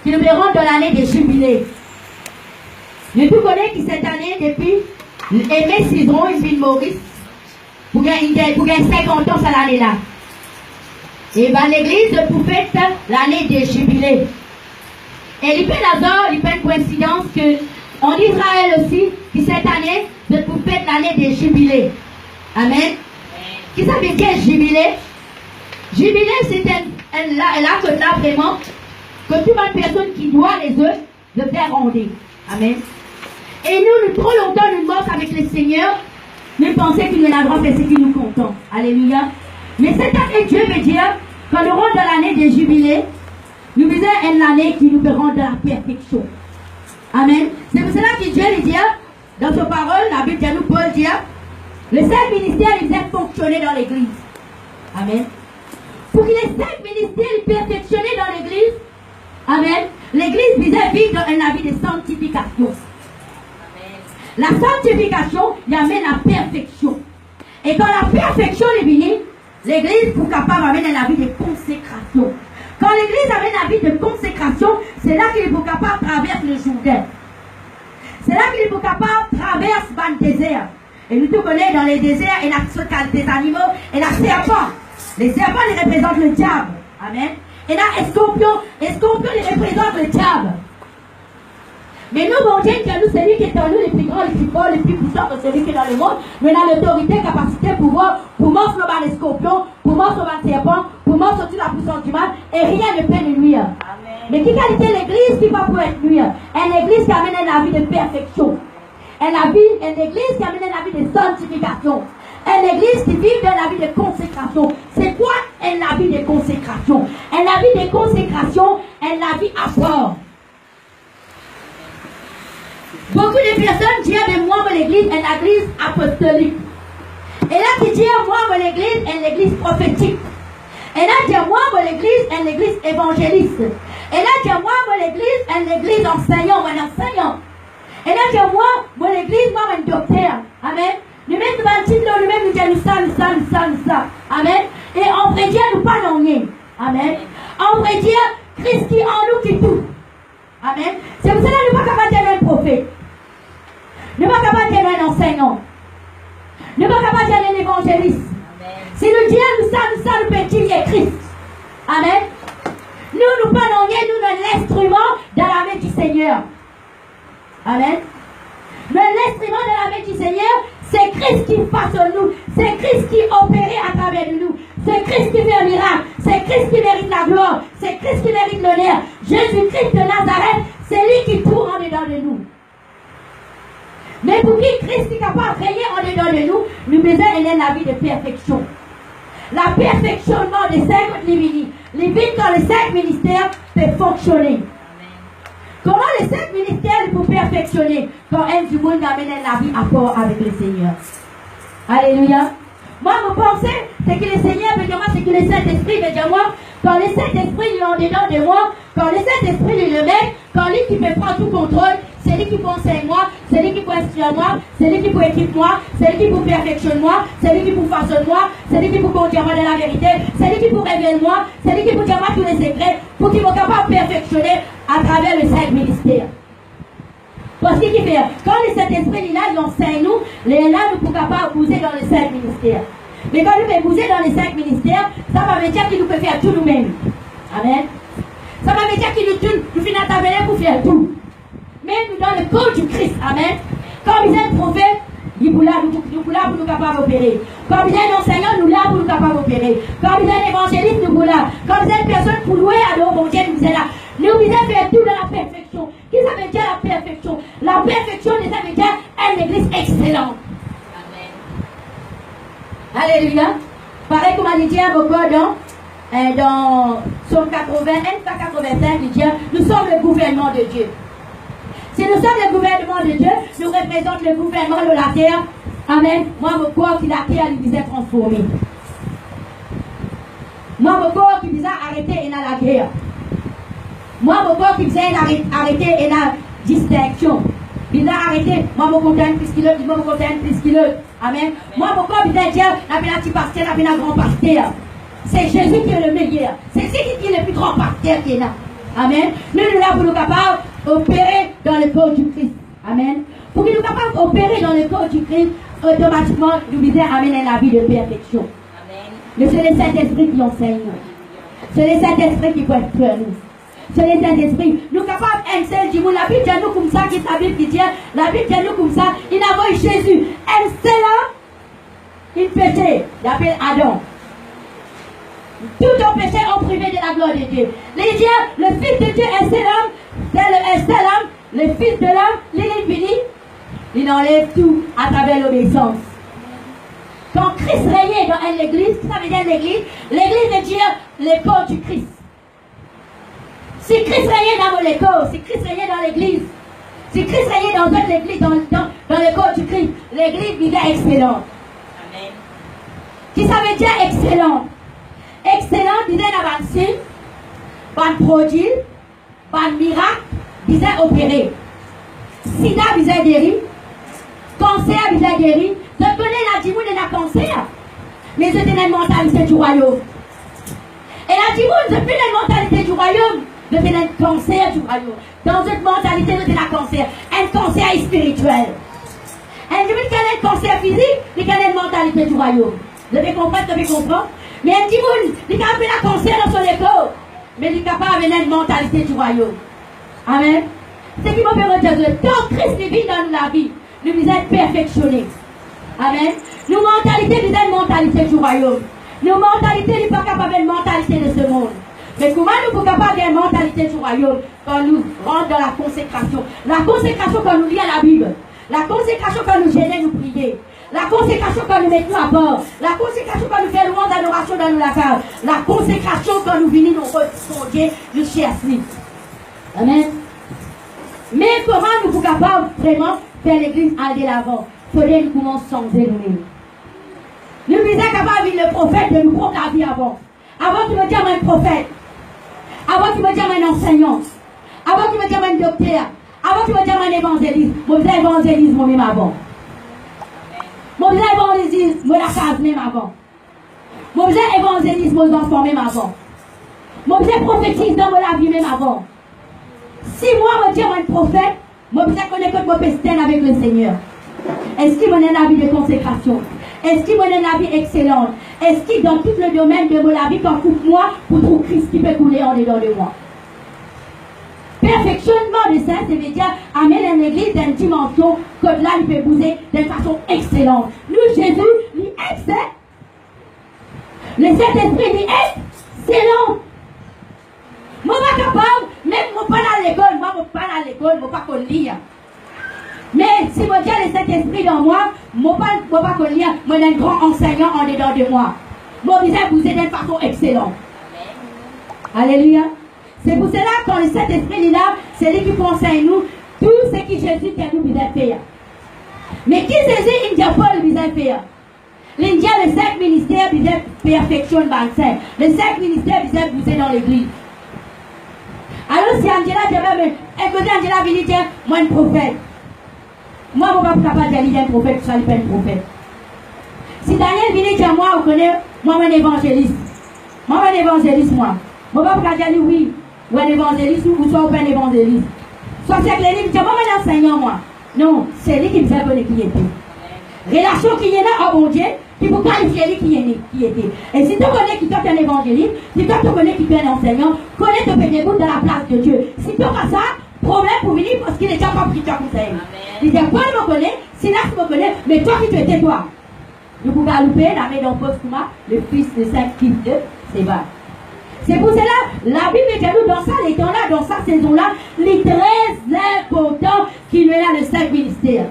qui nous verrons dans l'année des jubilés. Nous tout connaissons qui cette année, depuis Aimé Cidron, une ville Maurice, pour gagner 50 ans cette année-là. Et bien l'église pour fête l'année des jubilés. Et il peut hasard, il peut une coïncidence que en Israël aussi, qui cette année, pour fête l'année des jubilés. Amen. Qui ça veut dire jubilé? Jubilé, c'est un acte là vraiment que toute une personne qui doit les œufs de faire ronder. Amen. Et nous, trop longtemps, nous morts avec le Seigneur, nous pensons qu'il nous avons fait ce qui nous content. Alléluia. Mais cette année, Dieu veut dire, quand nous rentrons dans l'année des jubilés, nous visons une année qui nous peut rendre la perfection. Amen. C'est pour cela que Dieu lui dit, dans sa parole, la Bible nous Paul dit, le cinq ministères, il vient fonctionner dans l'église. Amen. Pour que les cinq ministères ils perfectionnent dans l'église, amen, l'église visait vivre dans un avis de sanctification. Amen. La sanctification, il amène la perfection. Et quand la perfection est venue, l'église pour capable d'amener un avis de consécration. Quand l'église amène un avis de consécration, c'est là qu'il est pour capable de traverser le Jourdain. C'est là qu'il est pour capable de traverser le désert. Et nous tous connaissons dans les déserts, il y a des animaux, et la serpent. Les serpents, ils représentent le diable. Amen. Et là, escorpion, les représentent le diable. Mais nous, mon Dieu, nous, celui qui est en nous, les plus grands, les plus forts, les plus puissants que celui qui est dans le monde, nous avons l'autorité, capacité, pouvoir, pour morcer le scorpion, pour morcer le serpent, pour morcer toute la puissance du mal, et rien ne peut nous nuire. Amen. Mais qui qualité l'église qui va pour être nuire? Une église qui amène un avis de perfection. Une église qui amène un avis de sanctification. Une église qui vit dans la vie de consécration. C'est quoi un avis de consécration? Un avis de consécration, un avis à fort. Beaucoup de personnes disent de moi, l'église est une église apostolique. Et là, qui dit moi, l'église est une église prophétique. Et là, dit moi, l'église est une église évangéliste. Et là, dit moi, l'église est une église enseignant, un enseignant. Et là, dit moi, l'église, moi, un docteur. Amen. Nous-mêmes, nous allons nous-mêmes, nous disons ça. Amen. Et on vrai dire, nous pas rien. Amen. On vrai dire, Christ qui en nous qui tout. Amen. C'est pour cela que nous ne sommes pas capables d'être un prophète. Nous ne sommes pas capables d'être un enseignant. Nous ne sommes pas capables d'être un évangéliste. Si nous disons, nous sommes petits et Christ. Amen. Nous pas rien, nous sommes l'instrument dans la main du Seigneur. Amen. Mais l'instrument de la main du Seigneur, c'est Christ qui façonne nous. C'est Christ qui opère à travers de nous. C'est Christ qui fait un miracle. C'est Christ qui mérite la gloire. C'est Christ qui mérite l'honneur. Jésus-Christ de Nazareth, c'est lui qui tourne en dedans de nous. Mais pour qui Christ est capable de régner en dedans de nous, nous besoin la vie de perfection. La perfectionnement des cinq divinité. Les vies dans les cinq ministères peuvent fonctionner. Comment les cinq ministères pour perfectionner quand un du monde amène la vie à fort avec le Seigneur? Alléluia. Moi, mon pensée, c'est que le Seigneur veut dire moi, c'est que le Saint-Esprit veut dire moi, quand le Saint-Esprit est en dedans de moi, quand le Saint-Esprit est le mec, quand lui qui me prend tout contrôle, c'est lui qui peut enseigner moi, c'est lui qui peut instruire moi, c'est lui qui peut équiper moi, c'est lui qui peut perfectionner moi, c'est lui qui peut façonner moi, c'est lui qui peut conduire moi dans la vérité, c'est lui qui peut révéler moi, c'est lui qui peut dire moi tous les secrets, pour qu'il soit capable de perfectionner à travers le cinq ministères. Parce qu'il fait, quand le Saint-Esprit est là, il enseigne nous, les là, nous pouvons pas bouger dans les cinq ministères. Mais quand nous pouvons bouger dans les cinq ministères, ça va dire qu'il nous peut faire tout nous-mêmes. Amen. Ça va dire qu'il nous finit à taberner pour faire tout. Mais nous dans le corps du Christ. Amen. Quand vous êtes prophète, nous là pour nous capables d'opérer. Quand vous êtes enseignant, nous là pour nous capables d'opérer. Quand vous êtes évangéliste, nous là. Quand vous êtes personne pour louer à nos bon Dieu, nous sommes là. Nous vous faire tout dans la perfection. Qu'est-ce que ça veut dire la perfection? La perfection, ça veut dire une église excellente. Amen. Alléluia. Pareil comme on dit à vos codes, dans Somme 80, 85, il dit, nous sommes le gouvernement de Dieu. Si nous sommes le gouvernement de Dieu, nous représentons le gouvernement de la terre. Amen. Moi, mon corps qui la terre, il disait transformé. Moi, mon corps qui disait arrêter et dans la guerre. Moi, mon corps qui disait arrêter et la distinction. Il a arrêté. Moi, mon corps plus qu'il il m'a plus qu'il Amen. Moi, mon corps disait Dieu, la peine un petit pasteur, la peine un grand pasteur. C'est Jésus qui est le meilleur. C'est lui qui est le plus grand pasteur qui est là. Amen. Nous sommes là pour nous capables d'opérer dans le corps du Christ. Amen. Pour qu'il nous capables d'opérer dans le corps du Christ, automatiquement, nous disons Amen à la vie de perfection. Amen. Mais c'est le Saint-Esprit qui enseigne. C'est le Saint-Esprit qui peut être nous. C'est le Saint-Esprit. Nous sommes capables un seul Dieu. La Bible dit nous comme ça, qui est la Bible qui dit, la Bible dit nous comme ça, il a vu Jésus. Un seul homme, il péchait. Il appelle Adam. Tout ont péché ont privé de la gloire de Dieu. Les dieux, le Fils de Dieu, un seul homme, c'est un seul homme, le Fils de l'homme, il enlève tout à travers l'obéissance. Quand Christ régnait dans l'église, ça veut dire l'église de Dieu, le corps du Christ. Si Christ régnait dans le corps, si Christ régnait dans l'église, si Christ régnait dans l'église, dans le corps du Christ, l'église devient excellente. Amen. Qui ça veut dire excellente? Excellent, disait la vaccine, ban produit, ban miracle, disait opérer. Sida, disait guéri. Cancer, disait guéri. Je connais la dimoune de la cancer. Mais c'est une mentalité du royaume. Et la dimoune, c'est plus une mentalité du royaume. C'est un cancer du royaume. Dans cette mentalité, c'est un cancer. Un cancer spirituel. Un dimoune qui a un cancer physique, il a une mentalité du royaume. Vous devez comprendre? Mais un dimoune, il a un cancer dans son école. Mais il est capable d'avoir une mentalité du royaume. Amen. C'est qui m'a fait retenir. Quand Christ vit dans la vie, nous sommes perfectionnés. Amen. Nos mentalités, nous sommes une mentalité du royaume. Nos mentalités, nous ne sommes pas capables d'une mentalité de ce monde. Mais comment nous sommes capables d'une mentalité du royaume quand nous rentrons dans la consécration? La consécration quand nous lisons la Bible. La consécration quand nous gênons, nous prions. La consécration quand nous mettons à bord. La consécration quand nous faisons louange d'adoration dans nos lavages. La consécration quand nous venons nous responder, nous chercher. Amen. Mais comment nous sommes capables vraiment de faire l'église aller l'avant? Il faudrait que nous commençons à changer nous-mêmes. Nous sommes capables de le prophète de nous prendre la vie avant. Avant qu'il me dise un prophète. Avant qu'il me dise un enseignant. Avant qu'il me dise un docteur. Avant qu'il me dise un évangéliste. Moi, je évangélise moi-même avant. Moi, je évangélise moi la case même avant. Moi, je évangélise mes enfants même avant. Moi, je prophétise dans la vie même avant. Si moi, je dis un prophète, moi, je connais que mon pestin avec le Seigneur. Est-ce qu'il m'a un avis de consécration? Est-ce qu'il m'a un avis excellent? Est-ce qu'il dans tout le domaine de mon avis, quand coupe-moi, pour trouver Christ qui peut couler en dedans de moi? Perfectionnement de ça, ça veut dire amener l'église dans une dimension que là, il peut bouger d'une façon excellente. Nous, Jésus, il est excellent. Le Saint-Esprit, il est excellent. Moi, je suis pas capable, même moi, pas à l'école, moi, je pas à l'école, je pas lire. Mais si je dis le Saint-Esprit dans moi, je ne peux pas lire, moi, j'ai un grand enseignant en dedans de moi. Moi, je vais bouger d'une façon excellente. Alléluia. C'est pour cela que quand le Saint-Esprit est là, c'est lui qui conseille nous tout ce que Jésus t'a nous besoin faire. Mais qui Jésus, il dit pas le besoin faire? Il dit le 5 ministères besoin perfectionner le 5. Le 5 ministères besoin bouger dans l'église. Alors si Angela dit, écoutez Angela vient dire, moi un prophète. Moi, je ne suis pas capable de dire un prophète, je ne suis pas un prophète. Si Daniel vient dire, moi, vous connaissez, moi, je suis un évangéliste. Moi, je suis un évangéliste, moi. Je ne suis pas capable de dire oui. Ou un évangéliste ou soit un évangéliste. Soit c'est que les livres disent, moi, je suis un enseignant, moi. Non, c'est lui qui me fait connaître qui était. Relation qui est là, oh mon Dieu, qui vous qualifier lui qui était. Et si tu connais qui est un évangéliste, si tu connais qui est un enseignant, connais ton pédébout dans la place de Dieu. Si tu as ça, problème pour venir parce qu'il n'est déjà pas pris ta conseil. Il dit, Paul me connaît, Silas me connaît, mais toi qui tu étais toi. Nous pouvons louper la main dans le fils de 5 fils de Séba. C'est pour cela, la Bible dit nous dans ça, les temps-là, dans sa saison-là, il est très important qu'il y ait là le 5 ministères.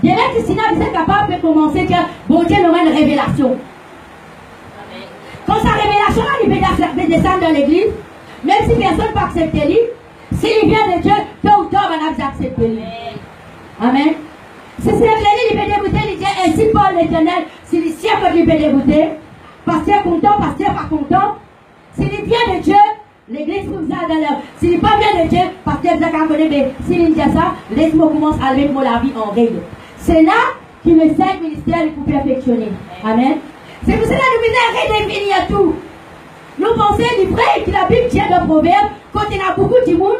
Il y a que Sina est capable de commencer que bon Dieu nous met une révélation. Quand sa révélation-là, il peut descendre dans l'église, même si personne ne peut accepter lui, s'il vient de Dieu, tôt ou tard, on va accepter lui. Amen. Si c'est l'église, il peut débuter, il dit ainsi Paul l'Éternel, s'il est sûr qu'il peut débuter, pasteur content, pasteur pas content. S'il vient de Dieu, l'église vous a dans l'heure. S'il n'est pas bien de Dieu, pasteur vous a qu'à connaître, mais s'il dit ça, laisse-moi commencer à mettre la vie en règle. C'est là que le 5 ministères pour perfectionner. Amen. C'est pour cela que nous devons redéfinir tout. Nous pensons du vrai que la Bible tient de proverbe, quand il y a beaucoup de monde,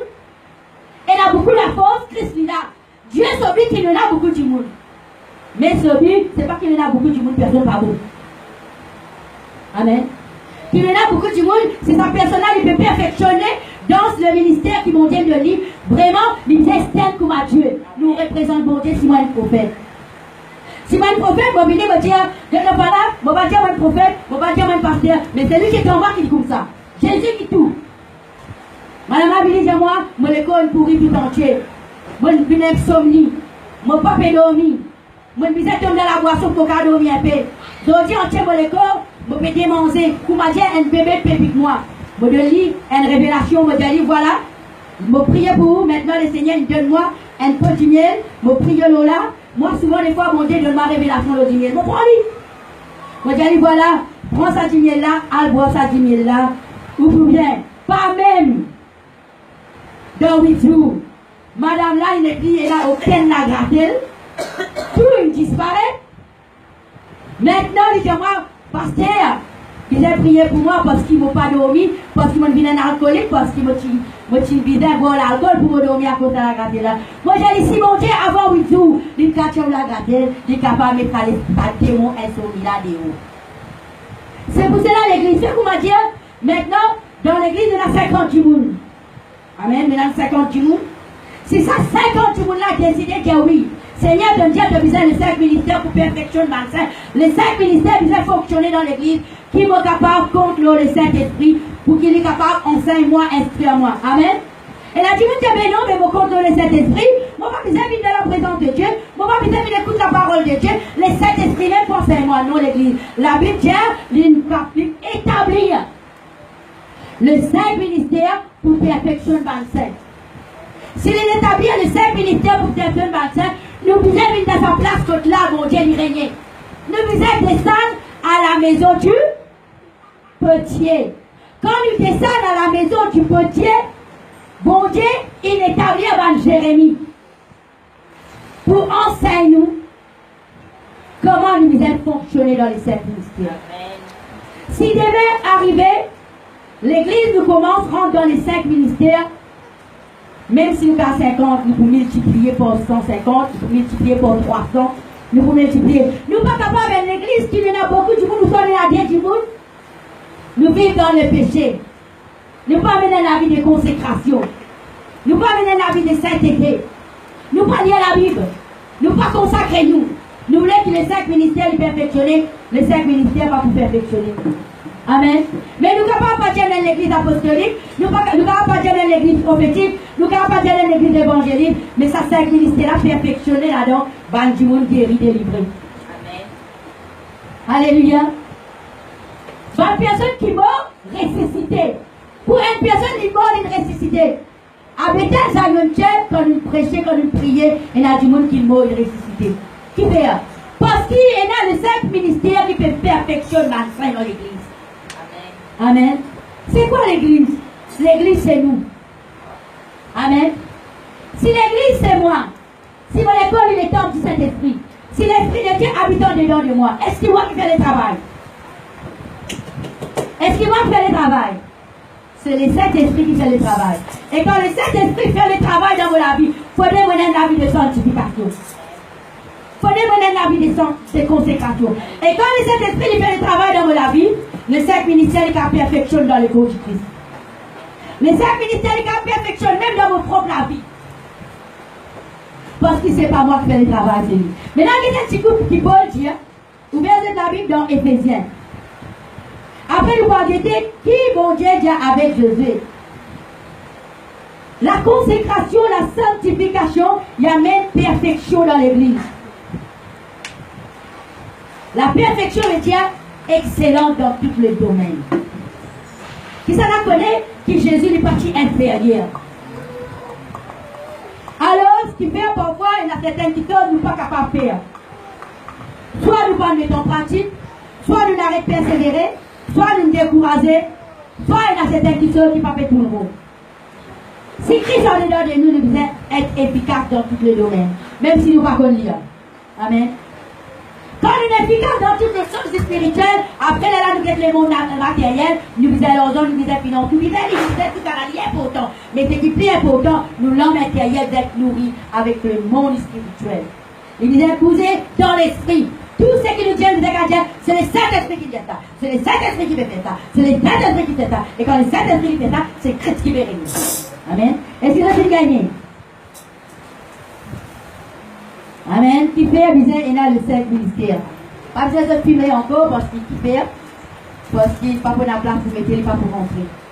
il y a beaucoup de force, Christ est là. Dieu s'oublie qu'il y en a beaucoup de monde. Mais celui, ce n'est pas qu'il y en a beaucoup de monde, personne pas bon. Amen. Qu'il y en a beaucoup de monde, c'est sa personne-là, il peut perfectionner dans le ministère qui montait de livre. Vraiment, il destin comme à Dieu. Nous représentons bon Dieu, si moi un prophète. Si moi un prophète, je vais venir me dire, je ne vais pas là, je vais dire un prophète, je vais dire un pasteur. Mais c'est lui qui est en bas qui dit comme ça. Jésus qui tout. Madame Abili, dis moi, je l'école pourri tout entier. Je suis une insomnie. Je ne peux pas dormir. Je suis dans la boisson pour ne dormir un peu. Donc, je entier mon l'école, je peux démanger. Pour me dire, un bébé pépique moi. Je lis une révélation, je dis, voilà. Je prie pour vous. Maintenant, le Seigneur, il donne-moi un peu de miel. Je prie là. Moi, souvent, des fois, mon Dieu donne ma révélation de miel. Je prends lui. Je dis, voilà, prends ça du miel là, al bois ça du miel là. Ou bien, pas même. Dans 8 jours. Madame là, il est dit, là, aucun n'a gratté. Tout il disparaît. Maintenant, il dit, moi, pasteur, il a prié pour moi parce qu'il ne m'a pas dormi, parce qu'il m'a vu un alcoolique, parce qu'il m'a vidé un bon alcool pour me dormir à cause de la gratté là. Moi, j'ai dit, si mon Dieu, avant 8 jours, il a caché la gratté, il est capable de mettre les démons insomnies là dehors. C'est pour cela l'église, c'est pour me dire, maintenant, dans l'église, il y a 50 personnes. Amen, maintenant 50 personnes. Si ça 50 personnes là décidé que oui, Seigneur de Dieu a besoin de 5 ministères pour perfectionner dans le Saint. Les 5 ministères doivent fonctionner dans l'église qui sont capables contre le Saint-Esprit pour qu'il est capable d'enseigner moi, instruire moi. Amen. Et la Dieu dit, mais non, mais vous contre le Saint-Esprit, moi pas besoin de la présence de Dieu, moi pas besoin d'écouter la parole de Dieu, le Saint-Esprit même pour enseigner moi, non l'église. La Bible dit, établir le 5 ministères pour perfectionner dans le Saint. S'il est établi le 5 ministères pour perfectionner dans le Saint, nous pouvons venir dans sa place contre là, mon Dieu, il règne. Nous pouvons descendre à la maison du potier. Quand nous descendons à la maison du potier, bon Dieu, il établit avant Jérémie pour enseigner nous comment nous devons fonctionner dans les 5 ministères. Si devait arriver, l'église nous commence, rentre dans les 5 ministères, même si nous avons 50, nous pouvons multiplier par 150, nous pouvons multiplier par 300, nous pouvons multiplier. Nous ne sommes pas capables de l'église qui vient à beaucoup du monde, nous sommes à bien du monde. Nous vivons dans le péché. Nous ne pouvons pas mener la vie de consécration. Nous ne pouvons pas mener la vie de sainteté. Nous ne pouvons pas lire la Bible. Nous ne pouvons pas consacrer nous. Nous voulons que les 5 ministères les perfectionnent. Les 5 ministères vont vous perfectionner. Amen. Mais nous ne pouvons pas dire dans l'église apostolique, nous ne pouvons pas dire dans l'église prophétique, nous ne pouvons pas dire dans l'église évangélique, mais ça 5 ministères perfectionnés là-dedans, ban du monde guéri, délivré. Amen. Alléluia. Pour une personne qui meurt, ressuscité. Pour une personne qui meurt, il ressuscité. Avec un Zayonche, quand nous prêchons, quand nous prions, il y a du monde qui meurt, il ressuscité. Qui fait? Parce qu'il y a le 5 ministères qui peut perfectionner la fin dans l'église. Amen. C'est quoi l'église? L'église, c'est nous. Amen. Si l'église, c'est moi, si mon école, il est temple du Saint-Esprit, si l'Esprit de Dieu habitant dedans de moi, est-ce qu'il moi qui fait le travail? Est-ce qu'il moi qui fait le travail? C'est le Saint-Esprit qui fait le travail. Et quand le Saint-Esprit fait le travail dans la vie, il faudrait mener la vie de sanctification. Il faudrait mener la vie de consécration. Et quand le Saint-Esprit fait le travail dans la vie, les 5 ministères qui perfectionnent dans le corps du Christ. Les 5 ministères qui perfectionnent même dans votre propre vie. Parce que ce n'est pas moi qui fais le travail, c'est lui. Maintenant, il y a un petit couple qui peut dire, ouvrez la Bible dans Éphésiens. Après nous voir qui bon Dieu dit avec Jésus. La consécration, la sanctification, il y a même perfection dans l'église. La perfection est excellente dans tous les domaines. Qui ça la connaît? Qui Jésus est parti inférieur. Alors, ce qui fait parfois, il y a certaines choses que nous ne sommes pas capables de faire. Soit nous ne pas mettre en pratique, soit nous n'arrêtons pas de persévérer, soit nous nous décourager, soit il y a certaines choses qui ne peuvent pas faire tout le monde. Si Christ en dedans de nous, nous devons être efficaces dans tous les domaines, même si nous ne pouvons pas lire. Amen. Quand nous sommes efficaces dans toutes les choses spirituelles, après là, nous avons le monde matériel, nous visons l'argent, nous visons finance, nous visons tout à important. Mais ce qui est plus important, nous l'homme matériel d'être nourri avec le monde spirituel. Il nous a posé dans l'esprit. Tout ce qui nous dit, c'est le Saint-Esprit qui fait ça. C'est le Saint-Esprit qui fait ça. C'est le Saint-Esprit qui fait ça. Et quand le Saint-Esprit fait ça, c'est Christ qui fait nous. Amen. Est-ce que vous gagné? Amen. Qui fait, disait, il a le cercle ministère. Pas besoin de filmer encore parce qu'il fait, parce qu'il n'est pas pour la place pour mettre, il n'est pas pour rentrer.